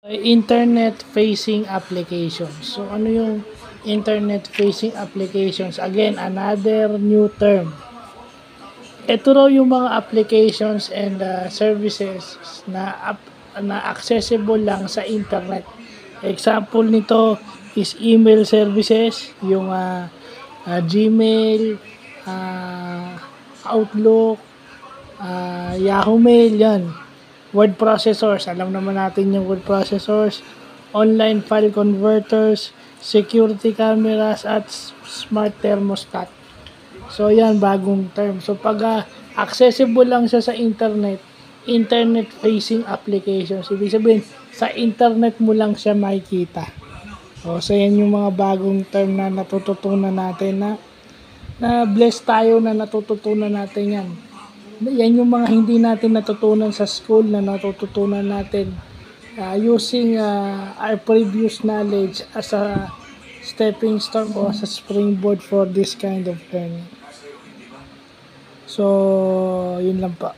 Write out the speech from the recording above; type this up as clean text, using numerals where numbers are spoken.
Internet-facing applications. So, ano yung internet-facing applications? Again, another new term. Ito raw yung mga applications and services na accessible lang sa internet. Example nito is email services, yung Gmail, Outlook, Yahoo Mail, yan. Word processors, alam naman natin yung word processors, online file converters, security cameras, at smart thermostat. So, yan, bagong term. So, pag accessible lang siya sa internet, internet-facing applications, ibig sabihin, sa internet mo lang siya makikita. So, yan yung mga bagong term na natututunan natin na blessed tayo na natututunan natin yan. Yan yung mga hindi natin natutunan sa school na natututunan natin using our previous knowledge as a stepping stone o as a springboard for this kind of learning. So, yun lang pa.